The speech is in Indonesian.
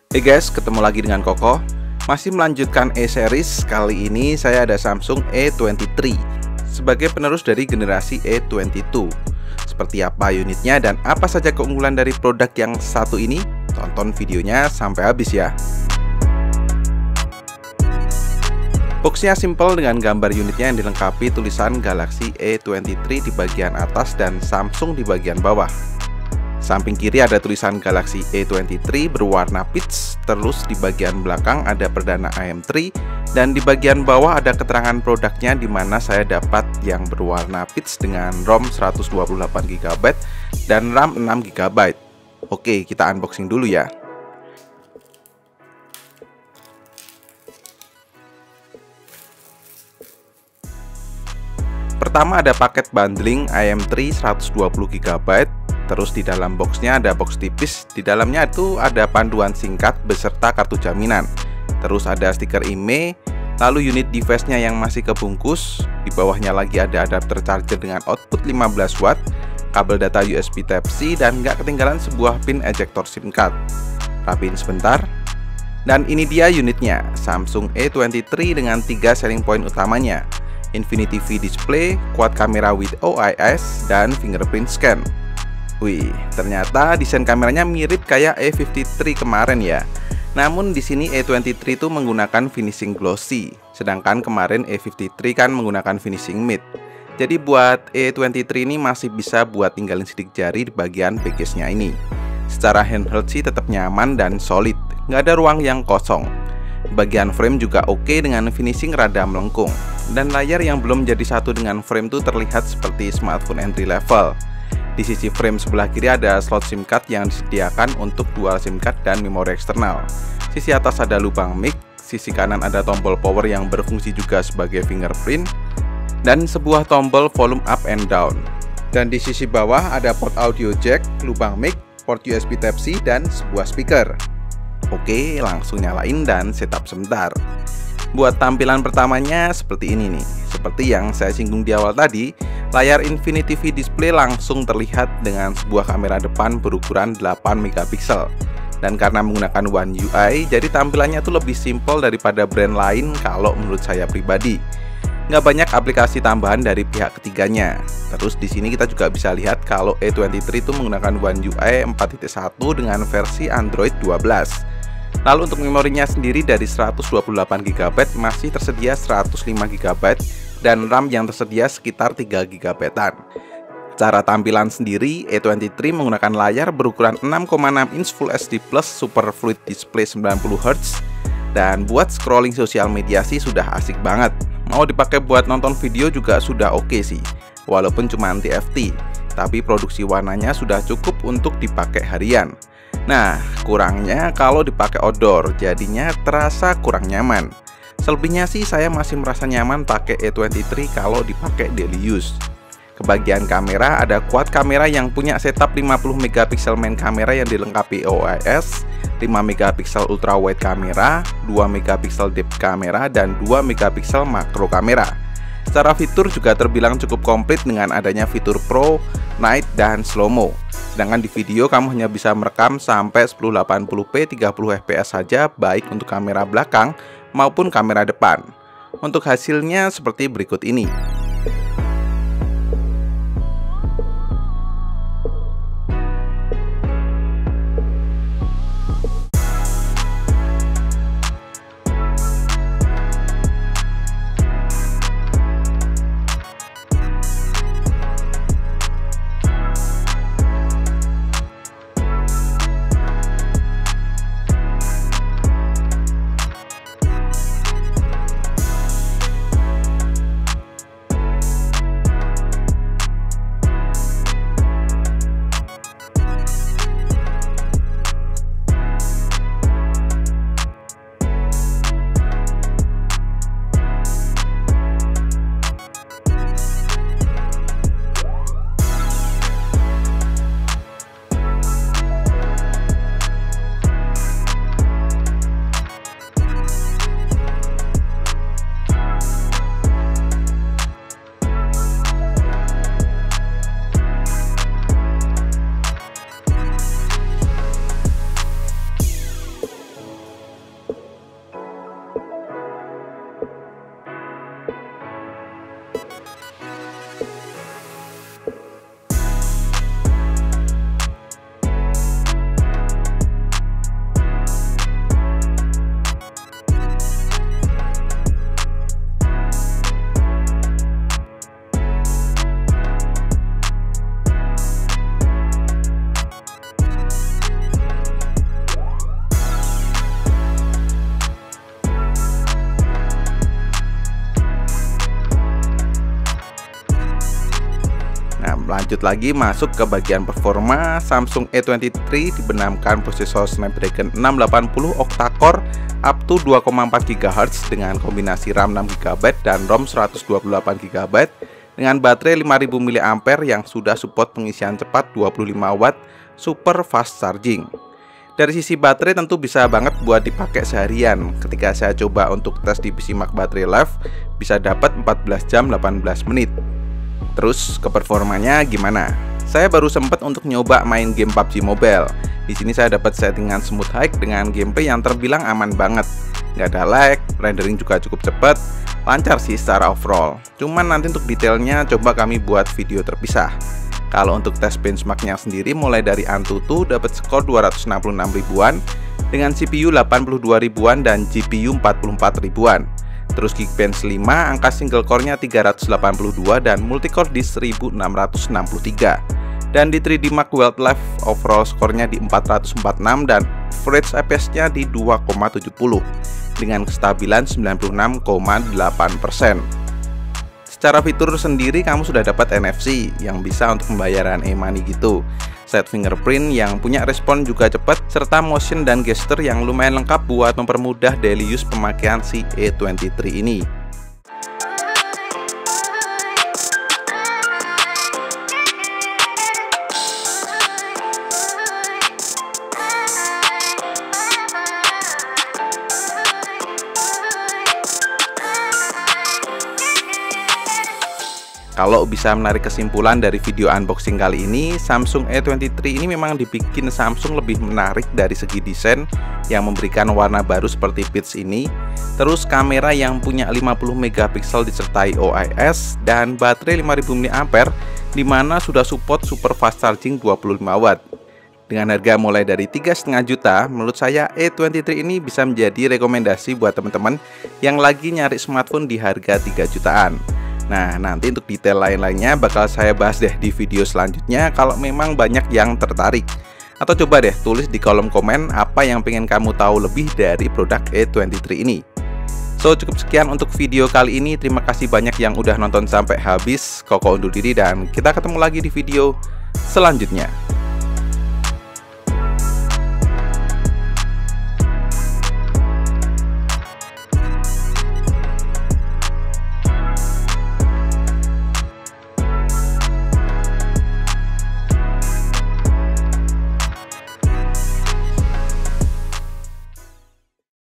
Hey guys, ketemu lagi dengan Koko. Masih melanjutkan E-series. Kali ini saya ada Samsung A23 sebagai penerus dari generasi A22. Seperti apa unitnya dan apa saja keunggulan dari produk yang satu ini? Tonton videonya sampai habis ya. Boxnya simple dengan gambar unitnya yang dilengkapi tulisan Galaxy A23 di bagian atas dan Samsung di bagian bawah. Samping kiri ada tulisan Galaxy A23 berwarna peach, terus di bagian belakang ada perdana AM3, dan di bagian bawah ada keterangan produknya di mana saya dapat yang berwarna peach dengan ROM 128GB dan RAM 6GB. Oke, kita unboxing dulu ya. Pertama ada paket bundling AM3 120GB. Terus di dalam boxnya ada box tipis. Di dalamnya itu ada panduan singkat beserta kartu jaminan. Terus ada stiker IMEI. Lalu unit device-nya yang masih kebungkus. Di bawahnya lagi ada adapter charger dengan output 15 watt, kabel data USB Type-C, dan nggak ketinggalan sebuah pin ejector SIM card. Rapiin sebentar. Dan ini dia unitnya, Samsung A23 dengan 3 selling point utamanya: Infinity V display, quad kamera with OIS, dan fingerprint scan. Wih, ternyata desain kameranya mirip kayak A53 kemarin ya. Namun di sini A23 itu menggunakan finishing glossy, sedangkan kemarin A53 kan menggunakan finishing matte. Jadi buat A23 ini masih bisa buat tinggalin sidik jari di bagian backcase-nya ini. Secara handheld sih tetap nyaman dan solid, nggak ada ruang yang kosong. Bagian frame juga oke dengan finishing rada melengkung. Dan layar yang belum jadi satu dengan frame tuh terlihat seperti smartphone entry level. Di sisi frame sebelah kiri ada slot SIM card yang disediakan untuk dual SIM card dan memori eksternal. Sisi atas ada lubang mic, sisi kanan ada tombol power yang berfungsi juga sebagai fingerprint, dan sebuah tombol volume up and down. Dan di sisi bawah ada port audio jack, lubang mic, port USB Type-C, dan sebuah speaker. Oke, langsung nyalain dan setup sebentar. Buat tampilan pertamanya seperti ini nih. Seperti yang saya singgung di awal tadi, layar Infinity V display langsung terlihat dengan sebuah kamera depan berukuran 8MP. Dan karena menggunakan One UI, jadi tampilannya tuh lebih simpel daripada brand lain kalau menurut saya pribadi. Nggak banyak aplikasi tambahan dari pihak ketiganya. Terus di sini kita juga bisa lihat kalau A23 itu menggunakan One UI 4.1 dengan versi Android 12. Lalu untuk memorinya sendiri dari 128GB masih tersedia 105GB dan RAM yang tersedia sekitar 3GB-an. Cara tampilan sendiri, A23 menggunakan layar berukuran 6,6 inch Full HD Plus Super Fluid Display 90Hz, dan buat scrolling sosial media sih sudah asik banget. Mau dipakai buat nonton video juga sudah oke sih, walaupun cuma TFT, tapi produksi warnanya sudah cukup untuk dipakai harian. Nah, kurangnya kalau dipakai outdoor, jadinya terasa kurang nyaman. Selebihnya sih saya masih merasa nyaman pakai A23 kalau dipakai daily use. Kebagian kamera ada quad kamera yang punya setup 50MP main kamera yang dilengkapi OIS, 5MP ultra wide kamera, 2MP depth kamera, dan 2MP makro kamera. Secara fitur juga terbilang cukup komplit dengan adanya fitur Pro, Night, dan Slow Mo. Sedangkan di video kamu hanya bisa merekam sampai 1080p 30fps saja, baik untuk kamera belakang maupun kamera depan. Untuk hasilnya seperti berikut ini. Lanjut lagi masuk ke bagian performa. Samsung A23 dibenamkan prosesor Snapdragon 680 octa-core up to 2,4 GHz dengan kombinasi RAM 6GB dan ROM 128GB dengan baterai 5000 mAh yang sudah support pengisian cepat 25 Watt super fast charging. Dari sisi baterai tentu bisa banget buat dipakai seharian. Ketika saya coba untuk tes di PC Mark Battery Life bisa dapat 14 jam 18 menit. Terus ke performanya gimana? Saya baru sempat untuk nyoba main game PUBG Mobile. Di sini saya dapat settingan smooth high dengan gameplay yang terbilang aman banget. Nggak ada lag, rendering juga cukup cepat, lancar sih secara overall. Cuman nanti untuk detailnya coba kami buat video terpisah. Kalau untuk tes benchmarknya sendiri mulai dari Antutu dapat skor 266 ribuan dengan CPU 82 ribuan dan GPU 44 ribuan. Terus Geekbench 5 angka single core-nya 382 dan multicore di 1663. Dan di 3D Mark Wildlife overall skornya di 446 dan average FPS-nya di 2,70 dengan kestabilan 96,8%. Secara fitur sendiri kamu sudah dapat NFC yang bisa untuk pembayaran e-money gitu, set fingerprint yang punya respon juga cepat, serta motion dan gesture yang lumayan lengkap buat mempermudah daily use pemakaian si A23 ini. Kalau bisa menarik kesimpulan dari video unboxing kali ini, Samsung A23 ini memang dibikin Samsung lebih menarik dari segi desain yang memberikan warna baru seperti peach ini. Terus kamera yang punya 50 megapiksel disertai OIS dan baterai 5000 mAh dimana sudah support super fast charging 25 Watt. Dengan harga mulai dari 3,5 juta, menurut saya A23 ini bisa menjadi rekomendasi buat teman-teman yang lagi nyari smartphone di harga 3 jutaan. Nah, nanti untuk detail lain-lainnya bakal saya bahas deh di video selanjutnya kalau memang banyak yang tertarik. Atau coba deh tulis di kolom komen apa yang pengen kamu tahu lebih dari produk A23 ini. So, cukup sekian untuk video kali ini. Terima kasih banyak yang udah nonton sampai habis. Koko undur diri dan kita ketemu lagi di video selanjutnya.